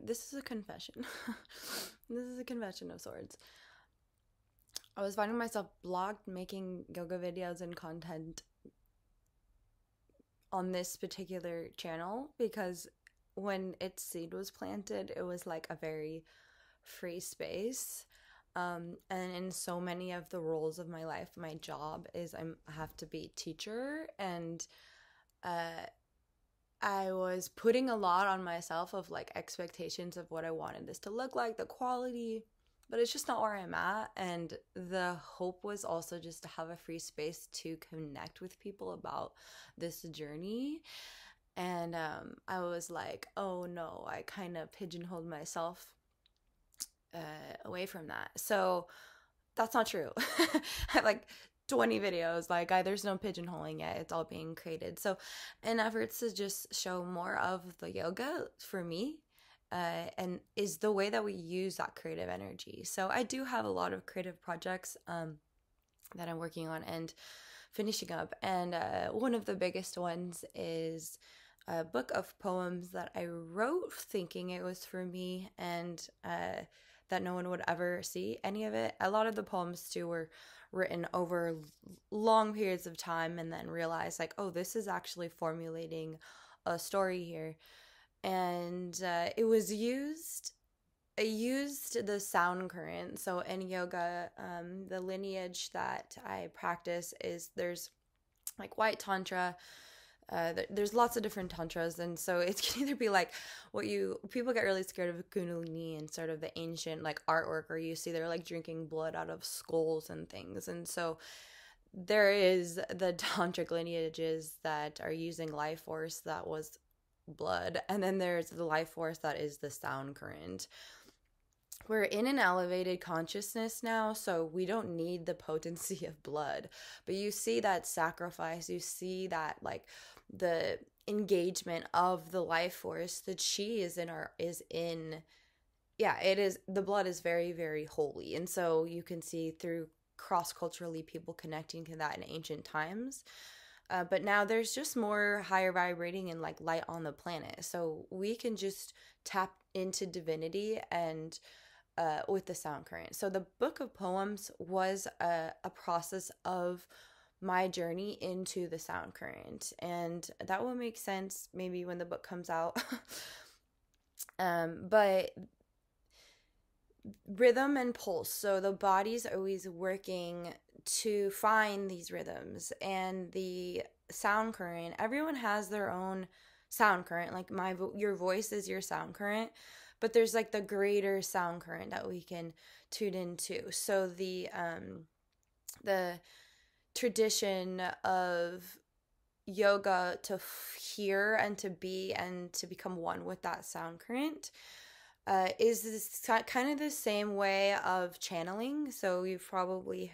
this is a confession. This is a confession of sorts. I was finding myself blocked making yoga videos and content on this particular channel because when its seed was planted, it was like a very free space. And in so many of the roles of my life, my job is I have to be a teacher, and I was putting a lot on myself of like expectations of what I wanted this to look like, the quality, but it's just not where I'm at. And the hope was also just to have a free space to connect with people about this journey. And I was like, oh no, I kind of pigeonholed myself away from that. So that's not true. I have like 20 videos, like there's no pigeonholing yet. It's all being created. So in efforts to just show more of the yoga for me, and is the way that we use that creative energy. So I do have a lot of creative projects that I'm working on and finishing up. And one of the biggest ones is a book of poems that I wrote thinking it was for me, and that no one would ever see any of it. A lot of the poems too were written over long periods of time, and then realized like, oh, this is actually formulating a story here. And it was used I used the sound current. So in yoga, the lineage that I practice is there's like white tantra. There's lots of different tantras, and so it can either be like people get really scared of kundalini and sort of the ancient like artwork, or you see they're like drinking blood out of skulls and things. And so there is the tantric lineages that are using life force that was blood, and then there's the life force that is the sound current. We're in an elevated consciousness now, so we don't need the potency of blood. But you see that sacrifice, you see that like the engagement of the life force. The chi the blood is very, very holy. And so you can see through cross-culturally people connecting to that in ancient times. But now there's just more higher vibrating and like light on the planet. So we can just tap into divinity and with the sound current. So the book of poems was a process of my journey into the sound current. And that will make sense maybe when the book comes out. But rhythm and pulse. So the body's always working to find these rhythms, and the sound current, everyone has their own sound current. Like your voice is your sound current, but there's like the greater sound current that we can tune into. So the tradition of yoga to hear and to be and to become one with that sound current is this kind of the same way of channeling. So you've probably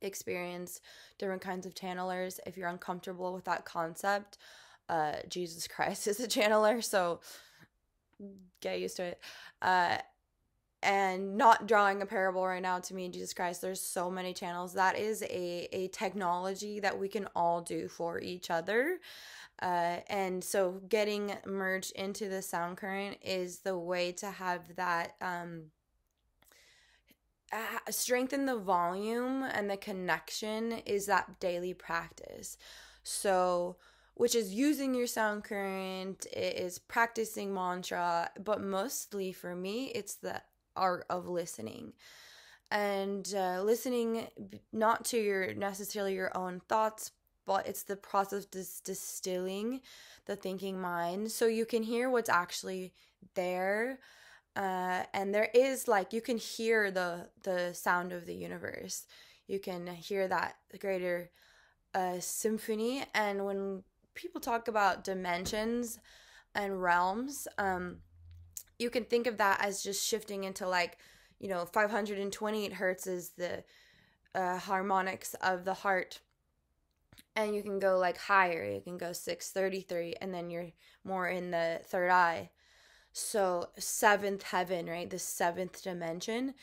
experienced different kinds of channelers. If you're uncomfortable with that concept, Jesus Christ is a channeler, so get used to it. And not drawing a parable right now to me, Jesus Christ, there's so many channels. That is a technology that we can all do for each other. And so getting merged into the sound current is the way to have that strengthen the volume, and the connection is that daily practice. So which is using your sound current, it is practicing mantra, but mostly for me, it's the art of listening. And listening not to necessarily your own thoughts, but it's the process of distilling the thinking mind so you can hear what's actually there. And there is like, you can hear the sound of the universe. You can hear that greater symphony. And when people talk about dimensions and realms, you can think of that as just shifting into like, 528 hertz is the harmonics of the heart. And you can go like higher, you can go 633, and then you're more in the third eye. So seventh heaven, right? The seventh dimension,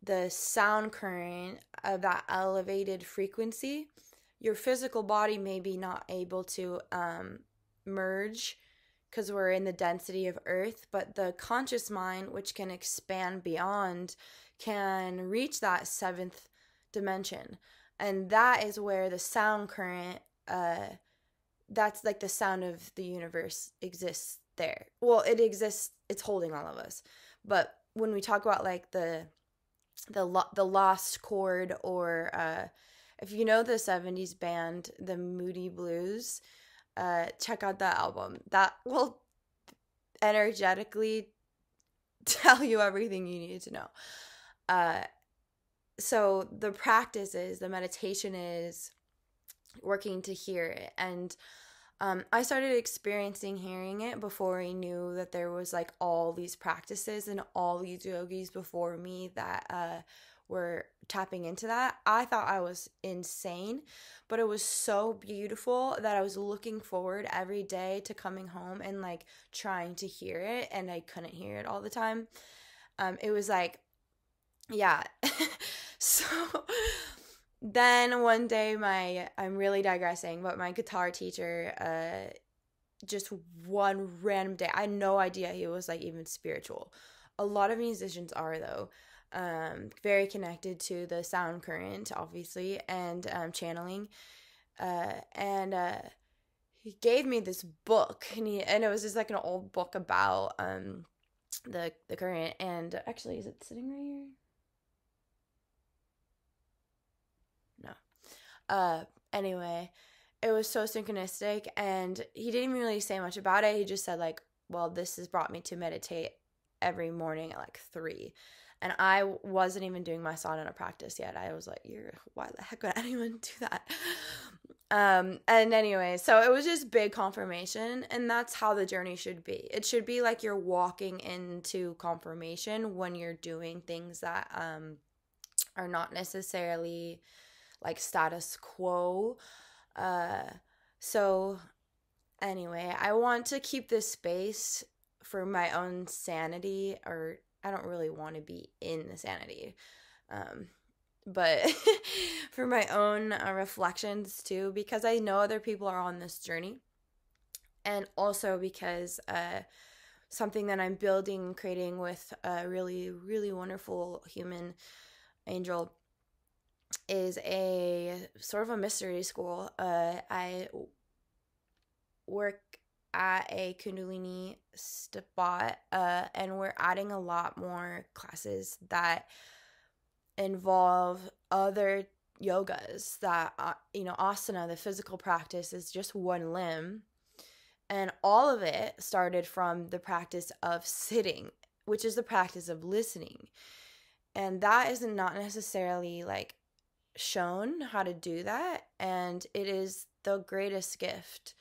the sound current of that elevated frequency, your physical body may be not able to merge because we're in the density of earth, but the conscious mind, which can expand beyond, can reach that seventh dimension. And that is where the sound current, that's like the sound of the universe exists there. Well, it exists, it's holding all of us. But when we talk about like the lost chord, or if you know the 70s band, the Moody Blues, check out that album. That will energetically tell you everything you need to know. So the practice is, the meditation is working to hear it. And I started experiencing hearing it before I knew that there was like all these practices and all these yogis before me that were tapping into that. I thought I was insane, but it was so beautiful that I was looking forward every day to coming home and like trying to hear it, and I couldn't hear it all the time. It was like, yeah. So then one day I'm really digressing, but my guitar teacher, just one random day, I had no idea he was like even spiritual. A lot of musicians are, though, very connected to the sound current, obviously, and channeling. And he gave me this book, and it was just like an old book about the current. And actually, is it sitting right here? No. Anyway, it was so synchronistic, and he didn't even really say much about it. He just said like, well, this has brought me to meditate every morning at like 3. And I wasn't even doing my sadhana practice yet. I was like, why the heck would anyone do that? And anyway, so it was just big confirmation, and that's how the journey should be. It should be like you're walking into confirmation when you're doing things that are not necessarily like status quo. So anyway, I want to keep this space for my own sanity, or I don't really want to be in the sanity, but for my own reflections too, because I know other people are on this journey, and also because something that I'm building and creating with a really, really wonderful human angel is a sort of a mystery school. I work at a Kundalini spot, and we're adding a lot more classes that involve other yogas. That asana, the physical practice, is just one limb, and all of it started from the practice of sitting, which is the practice of listening. And that is not necessarily like shown how to do that, and it is the greatest gift.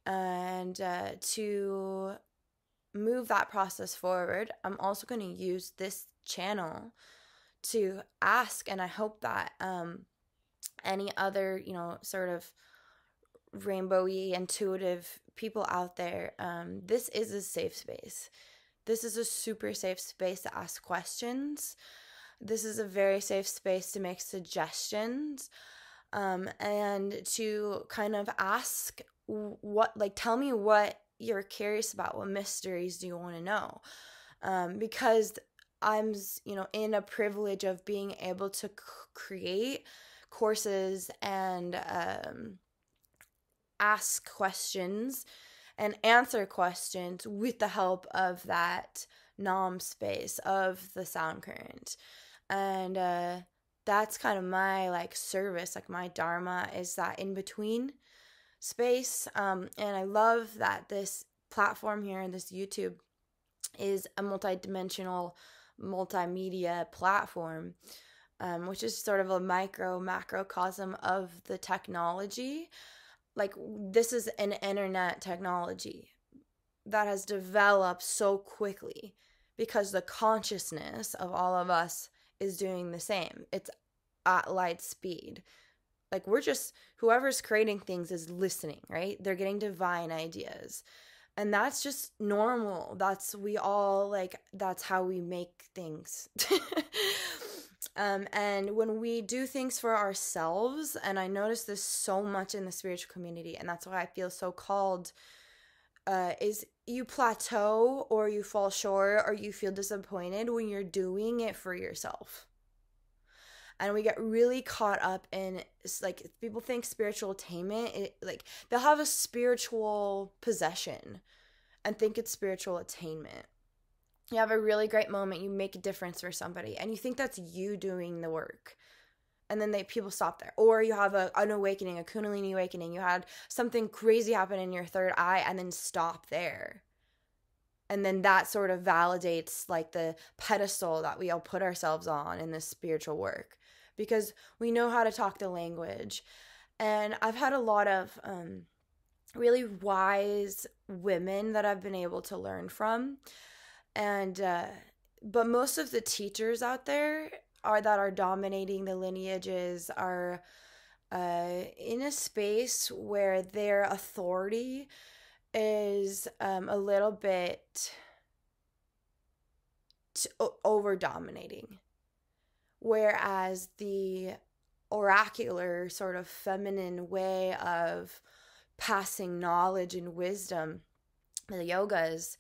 And to move that process forward, I'm also going to use this channel to ask, and I hope that any other sort of rainbowy intuitive people out there, this is a safe space. This is a super safe space to ask questions. This is a very safe space to make suggestions, and to kind of ask tell me what you're curious about. What mysteries do you want to know? Because I'm, in a privilege of being able to create courses and ask questions and answer questions with the help of that Nam space, of the sound current. And that's kind of my like service, like my dharma, is that in between space. And I love that this platform here and this YouTube is a multi-dimensional multimedia platform, which is sort of a macrocosm of the technology. Like, this is an internet technology that has developed so quickly because the consciousness of all of us is doing the same. It's at light speed. Like, we're just, whoever's creating things is listening, right? They're getting divine ideas. And that's just normal. That's how we make things. And when we do things for ourselves, and I notice this so much in the spiritual community, and that's why I feel so called is you plateau or you fall short or you feel disappointed when you're doing it for yourself. And we get really caught up in, like, people think spiritual attainment, like they'll have a spiritual possession and think it's spiritual attainment. You have a really great moment, you make a difference for somebody, and you think that's you doing the work. And then people stop there. Or you have an awakening, a Kundalini awakening. You had something crazy happen in your third eye and then stop there. And then that sort of validates like the pedestal that we all put ourselves on in this spiritual work. Because we know how to talk the language. And I've had a lot of really wise women that I've been able to learn from. And but most of the teachers out there that are dominating the lineages are in a space where their authority is a little bit over dominating, whereas the oracular sort of feminine way of passing knowledge and wisdom, the yogas,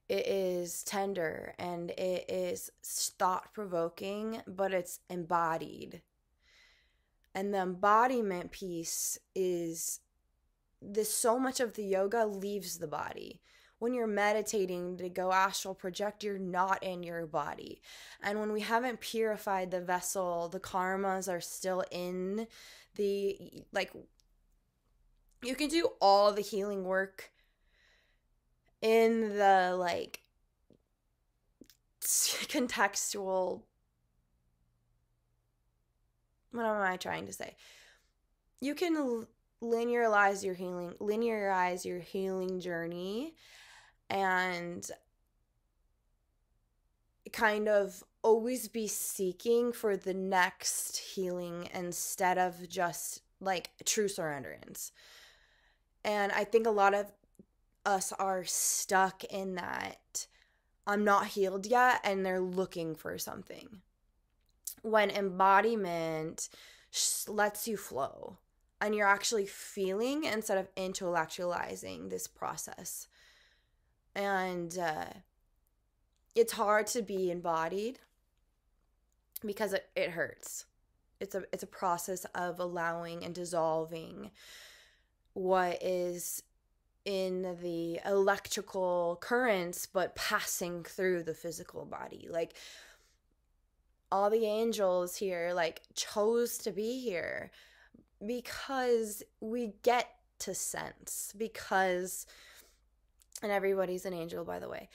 it is tender and it is thought-provoking, but it's embodied. And the embodiment piece is this, so much of the yoga leaves the body. When you're meditating to go astral project, you're not in your body. And when we haven't purified the vessel, the karmas are still in the, like, you can do all the healing work in the, like, contextual, what am I trying to say? You can linearize your healing journey and kind of always be seeking for the next healing instead of just like true surrenderance. And I think a lot of us are stuck in that I'm not healed yet, and they're looking for something. When embodiment lets you flow and you're actually feeling instead of intellectualizing this process. And it's hard to be embodied because it hurts. It's a process of allowing and dissolving what is in the electrical currents but passing through the physical body. Like, all the angels here like chose to be here because we get to sense, because, and everybody's an angel, by the way,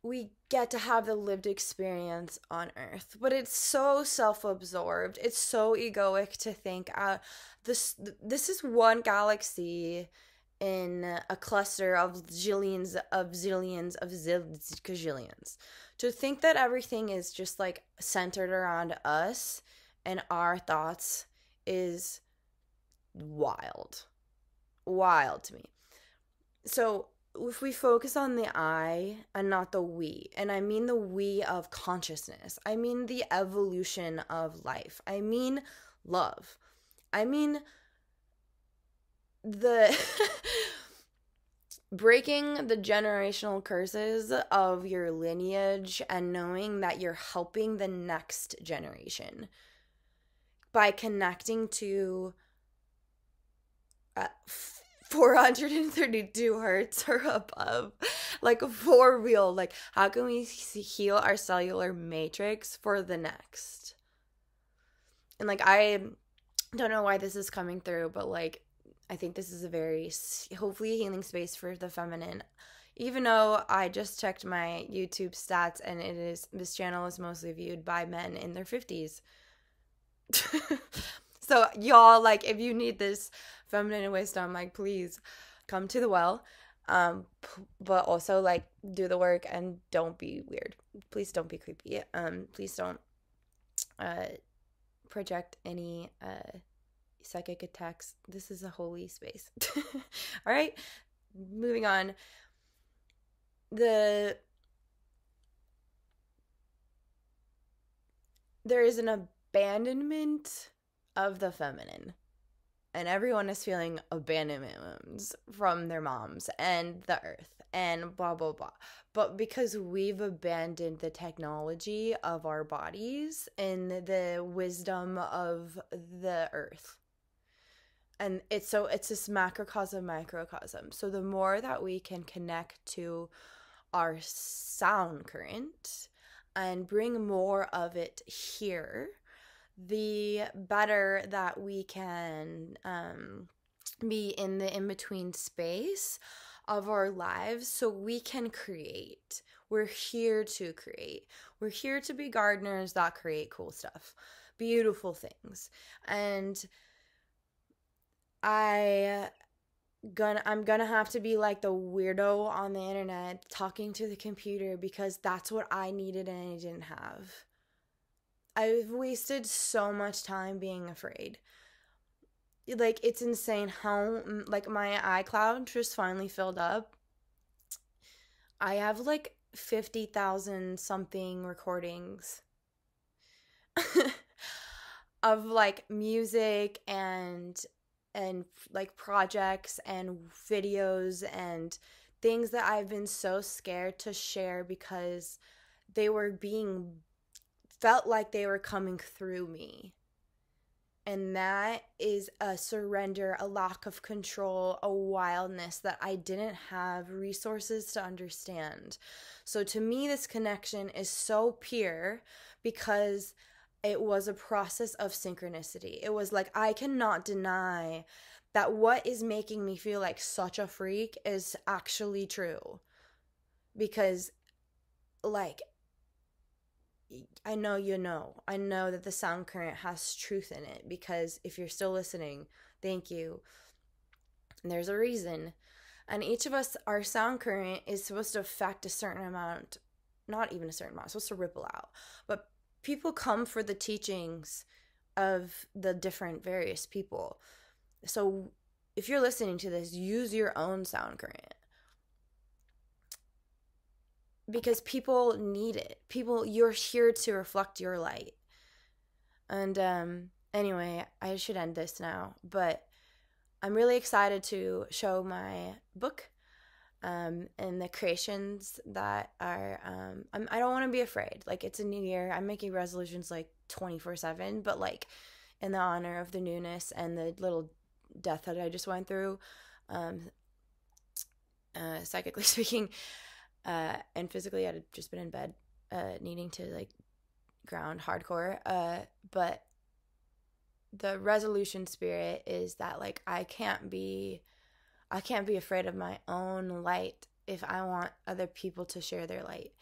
we get to have the lived experience on earth. But it's so self-absorbed, it's so egoic to think this is one galaxy in a cluster of zillions of zillions of gazillions. To think that everything is just like centered around us and our thoughts is wild to me. So if we focus on the I and not the we, and I mean the we of consciousness, I mean the evolution of life, I mean love, I mean the breaking the generational curses of your lineage and knowing that you're helping the next generation by connecting to 432 hertz or above, like for real. Like, how can we heal our cellular matrix for the next? And like, I don't know why this is coming through, but like, I think this is a very, hopefully, healing space for the feminine. Even though I just checked my YouTube stats and this channel is mostly viewed by men in their 50s. So y'all, like, if you need this feminine wisdom, like, please come to the well. But also, like, do the work and don't be weird. Please don't be creepy. Please don't project any psychic attacks. This is a holy space. All right, moving on. There is an abandonment of the feminine. and everyone is feeling abandonment from their moms and the earth and blah blah blah, but because we've abandoned the technology of our bodies and the wisdom of the earth. And it's this macrocosm microcosm. So the more that we can connect to our sound current and bring more of it here, the better that we can be in the in-between space of our lives, so we can create. We're here to create. We're here to be gardeners that create cool stuff, beautiful things. And I'm gonna have to be like the weirdo on the internet talking to the computer, because that's what I needed and I didn't have. I've wasted so much time being afraid. Like, it's insane how, like, my iCloud just finally filled up. I have like 50,000 something recordings of like music and like projects and videos and things that I've been so scared to share because they were felt like they were coming through me. And that is a surrender, a lack of control, a wildness that I didn't have resources to understand. So to me, this connection is so pure because it was a process of synchronicity. It was like, I cannot deny that what is making me feel like such a freak is actually true. Because, like, I know I know that the sound current has truth in it, because if you're still listening, thank you. And there's a reason. And each of us, our sound current is supposed to affect a certain amount, not even a certain amount, it's supposed to ripple out. But people come for the teachings of the different various people. So if you're listening to this, use your own sound current. Because people need it. You're here to reflect your light. And anyway, I should end this now. But I'm really excited to show my book and the creations that are... I don't want to be afraid. Like, it's a new year. I'm making resolutions like 24/7. But like, in the honor of the newness and the little death that I just went through, psychically speaking... and physically I'd just been in bed, needing to like ground hardcore. But the resolution spirit is that like I can't be afraid of my own light if I want other people to share their light.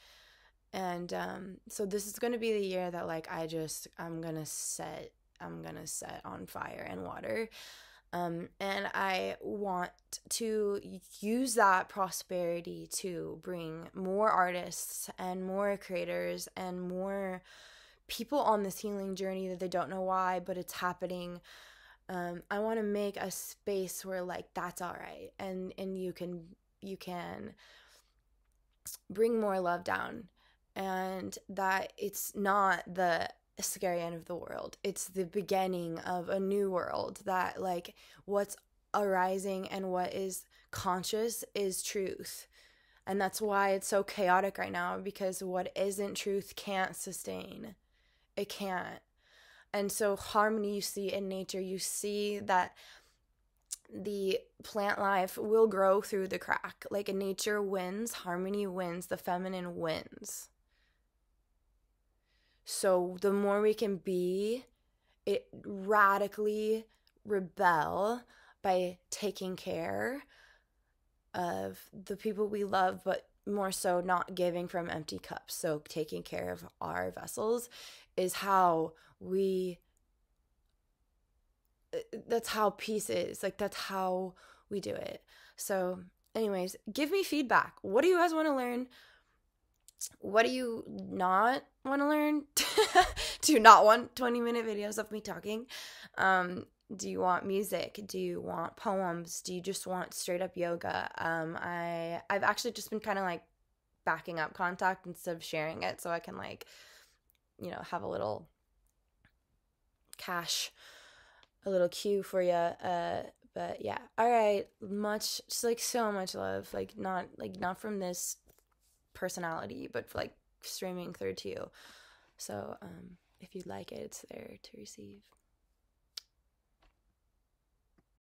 And so this is going to be the year that like I'm gonna set on fire and water. And I want to use that prosperity to bring more artists and more creators and more people on this healing journey that they don't know why, but it's happening. I want to make a space where like that's all right, and you can bring more love down, and that it's not the scary end of the world. It's the beginning of a new world, that like what's arising and what is conscious is truth. And that's why it's so chaotic right now, because what isn't truth can't sustain. It can't. And so harmony you see in nature, you see that the plant life will grow through the crack. Like nature wins, harmony wins, the feminine wins. So the more we can be, it radically rebel by taking care of the people we love, but more so not giving from empty cups. So taking care of our vessels is how that's how peace is. Like, that's how we do it. So anyways, give me feedback. What do you guys want to learn? What do you not want to learn? Do you not want 20-minute videos of me talking? Do you want music? Do you want poems? Do you just want straight up yoga? I've actually just been kind of like backing up contact instead of sharing it, so I can like, have a little cash a little cue for you. But yeah, all right, much, just like so much love, like not from this personality, but like streaming through to you. So if you'd like it, it's there to receive.